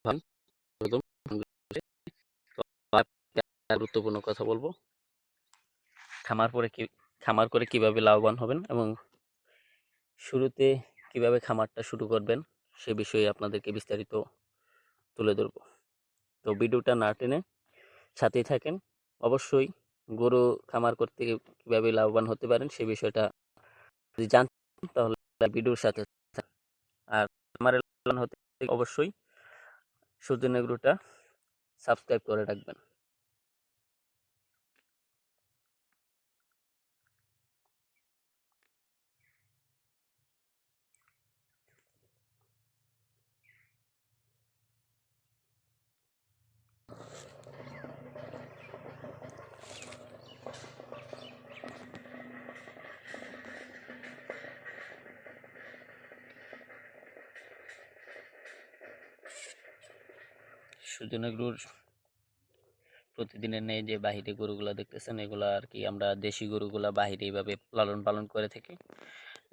ভাবেন একদম গুরুত্বপূর্ণ কথা বলবো। খামার করে কি খামার করে কিভাবে লাভবান হবেন এবং শুরুতে কিভাবে খামারটা শুরু করবেন সে বিষয়ে আপনাদেরকে বিস্তারিত তুলে ধরব। তো ভিডিওটা না টেনে সাথেই থাকেন। অবশ্যই গরু খামার করতে কিভাবে লাভবান হতে পারেন সে বিষয়টা যদি জানতে চান তাহলে ভিডিওর সাথে থাকুন। আর খামারে লাভবান হতে অবশ্যই সূর্যন এগ্রোটা সাবস্ক্রাইব করে রাখবেন। সূর্যন এগ্রোর প্রতিদিনের নেই যে বাহিরে গরুগুলা দেখতেছেন এগুলা আর কি আমরা দেশি গরুগুলা বাহিরে এইভাবে লালন পালন করে থাকি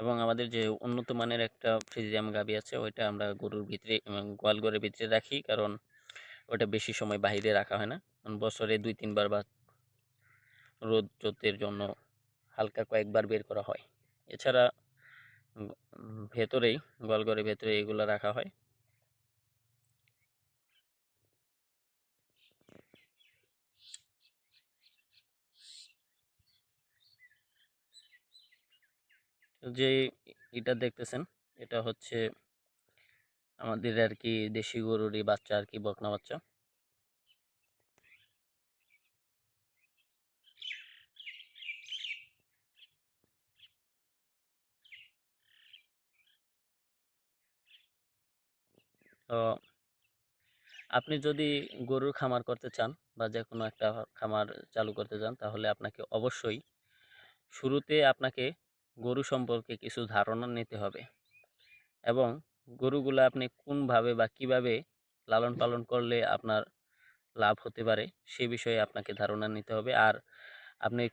এবং আমাদের যে উন্নত মানের একটা ফ্রিজিয়াম গাভী আছে ওইটা আমরা গরুর ভিতরে গোয়াল ঘরের ভিতরে রাখি, কারণ ওটা বেশি সময় বাহিরে রাখা হয় না। বছরে 2-3 বার বা রোদের জন্য হালকা কয়েকবার বের করা হয়। এছাড়া ভেতরেই গোয়াল ঘরের ভেতরে এগুলো রাখা হয়। যে এটা দেখতেছেন এটা হচ্ছে আমাদের আর কি দেশি গরুরই বাচ্চা আর কি, বকনা বাচ্চা। তো আপনি যদি গরুর খামার করতে চান বা যে কোনো একটা খামার চালু করতে চান তাহলে আপনাকে অবশ্যই শুরুতে আপনাকে গরু সম্পর্কে কিছু ধারণা নিতে হবে এবং গরুগুলো আপনি কোনভাবে বা কিভাবে লালন পালন করলে আপনার লাভ হতে পারে সে বিষয়ে আপনাকে ধারণা নিতে হবে। আর আপনি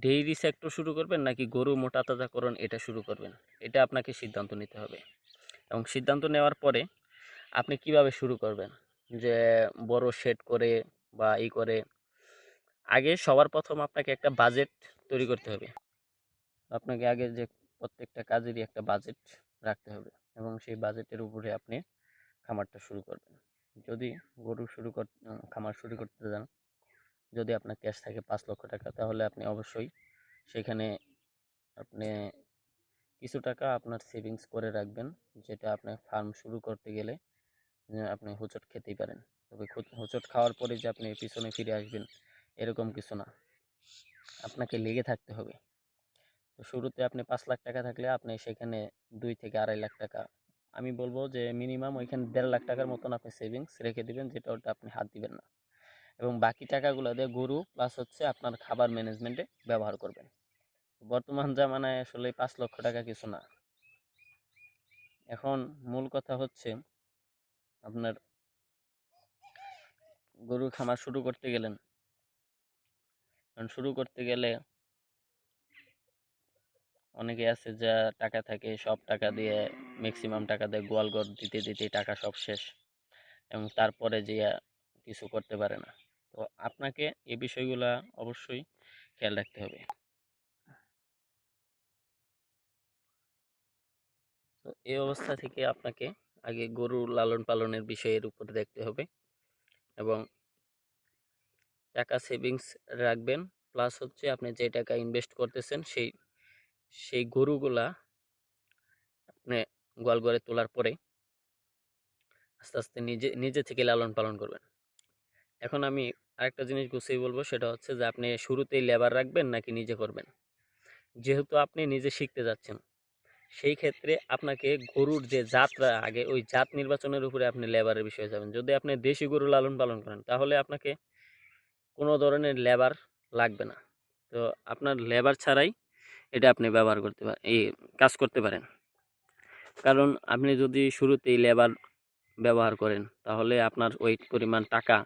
ডেইরি সেক্টর শুরু করবেন নাকি গরু মোটা তাজাকরণ এটা শুরু করবেন, এটা আপনাকে সিদ্ধান্ত নিতে হবে। এবং সিদ্ধান্ত নেওয়ার পরে আপনি কিভাবে শুরু করবেন, যে বড় শেড করে বা ই করে, আগে সবার প্রথম আপনাকে একটা বাজেট তৈরি করতে হবে। আপনাকে আগে যে প্রত্যেকটা কাজেরই একটা বাজেট রাখতে হবে এবং সেই বাজেটের উপরে আপনি খামারটা শুরু করবেন। যদি গরু খামার শুরু করতে যান, যদি আপনার ক্যাশ থাকে 5 লক্ষ টাকা তাহলে আপনি অবশ্যই সেখানে আপনি কিছু টাকা আপনার সেভিংস করে রাখবেন, যেটা আপনার ফার্ম শুরু করতে গেলে আপনি হোঁচট খেতেই পারেন। তবে হোঁচট খাওয়ার পরে যে আপনি পিছনে ফিরে আসবেন এরকম কিছু না, আপনাকে লেগে থাকতে হবে। তো শুরুতে আপনি 5 লাখ টাকা থাকলে আপনি সেখানে 2 থেকে 2.5 লাখ টাকা, আমি বলবো যে মিনিমাম ওইখানে 1.5 লাখ টাকার মতন আপনি সেভিংস রেখে দিবেন, যেটা ওটা আপনি হাত দিবেন না। এবং বাকি টাকাগুলো দিয়ে গরু প্লাস হচ্ছে আপনার খাবার ম্যানেজমেন্টে ব্যবহার করবেন। বর্তমান জামানায় আসলে 5 লক্ষ টাকা কিছু না। এখন মূল কথা হচ্ছে আপনার গরুর খামার শুরু করতে গেলেন, কারণ শুরু করতে গেলে অনেকে আছে যা টাকা থাকে সব টাকা দিয়ে, ম্যাক্সিমাম টাকা দিয়ে গোয়াল ঘর দিতে দিতে টাকা সব শেষ এবং তারপরে যে কিছু করতে পারে না। তো আপনাকে এই বিষয়গুলা অবশ্যই খেয়াল রাখতে হবে। তো এই অবস্থা থেকে আপনাকে আগে গরু লালন পালনের বিষয়ের উপর দেখতে হবে এবং টাকা সেভিংস রাখবেন, প্লাস হচ্ছে আপনি যে টাকা ইনভেস্ট করতেছেন সেই সেই গরুগুলা আপনি গোয়াল ঘরে তোলার পরে আস্তে আস্তে নিজে নিজে থেকে লালন পালন করবেন। এখন আমি আরেকটা জিনিস গুছিয়ে বলবো, সেটা হচ্ছে যে আপনি শুরুতেই লেবার রাখবেন নাকি নিজে করবেন। যেহেতু আপনি নিজে শিখতে যাচ্ছেন সেই ক্ষেত্রে আপনাকে গরুর যে জাতটা আগে ওই জাত নির্বাচনের উপরে আপনি লেবারের বিষয়ে যাবেন। যদি আপনি দেশি গরু লালন পালন করেন তাহলে আপনাকে কোনো ধরনের লেবার লাগবে না। তো আপনার লেবার ছাড়াই এটা আপনি ব্যবহার করতে পারেন, এই কাজ করতে পারেন। কারণ আপনি যদি শুরুতেই লেবার ব্যবহার করেন তাহলে আপনার ওই পরিমাণ টাকা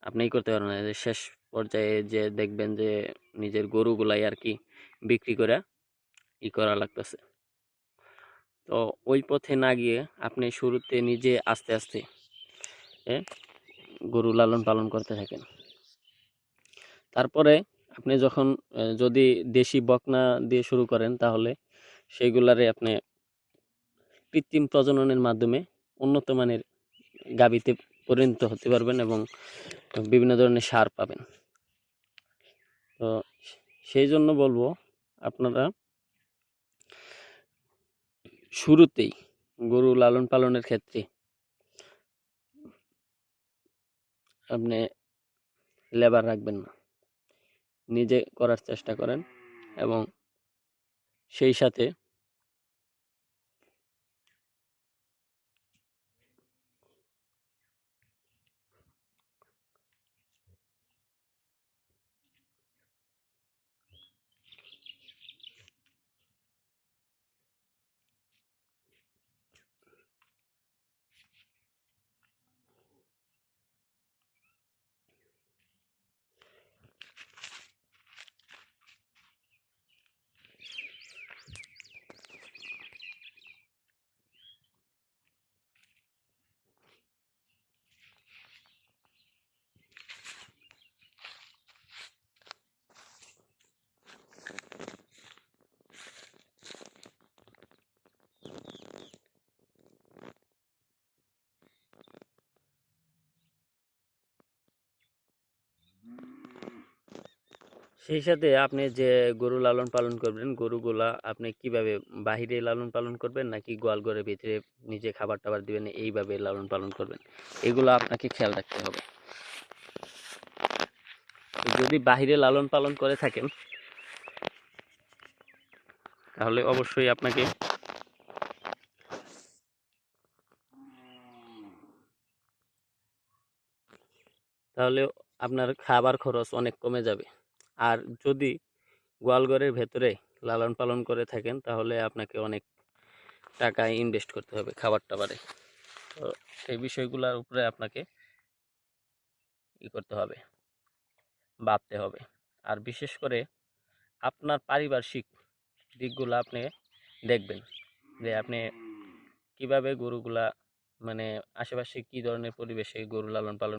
আপনি করতে পারবেন না, যে শেষ পর্যায়ে যে দেখবেন যে নিজের গরুগুলাই আর কি বিক্রি করে করা লাগতেছে। তো ওই পথে না গিয়ে আপনি শুরুতে নিজে আস্তে আস্তে গরু লালন পালন করতে থাকেন। তারপরে আপনি যখন যদি দেশি বকনা দিয়ে শুরু করেন, তাহলে সেইগুলারে আপনি কৃত্রিম প্রজননের মাধ্যমে উন্নত মানের গাভীতে পরিণত হতে পারবেন এবং বিভিন্ন ধরনের সার পাবেন। তো সেই জন্য বলবো, আপনারা শুরুতেই গরু লালন পালনের ক্ষেত্রে আপনি লেবার রাখবেন না, নিজে করার চেষ্টা করেন এবং সেই সাথে আপনি যে গরু লালন পালন করবেন, গরুগুলা আপনি কিভাবে বাহিরে লালন পালন করবেন নাকি গোয়াল ঘরের ভিতরে নিজে খাবার টাবার দিবেন, এইভাবে লালন পালন করবেন, এগুলো আপনাকে খেয়াল রাখতে হবে। যদি বাহিরে লালন পালন করে থাকেন, তাহলে অবশ্যই আপনাকে আপনার খাবার খরচ অনেক কমে যাবে। আর যদি গোয়ালঘরের ভেতরে লালন পালন করে থাকেন, তাহলে আপনাকে অনেক টাকা ইনভেস্ট করতে হবে খাবার টাবারে। তো সেই বিষয়গুলোর উপরে আপনাকে করতে হবে, ভাবতে হবে। আর বিশেষ করে আপনার পারিপার্শ্বিক দিকগুলো আপনি দেখবেন, যে আপনি কিভাবে গরুগুলা, মানে আশেপাশে কি ধরনের পরিবেশে গরু লালন পালন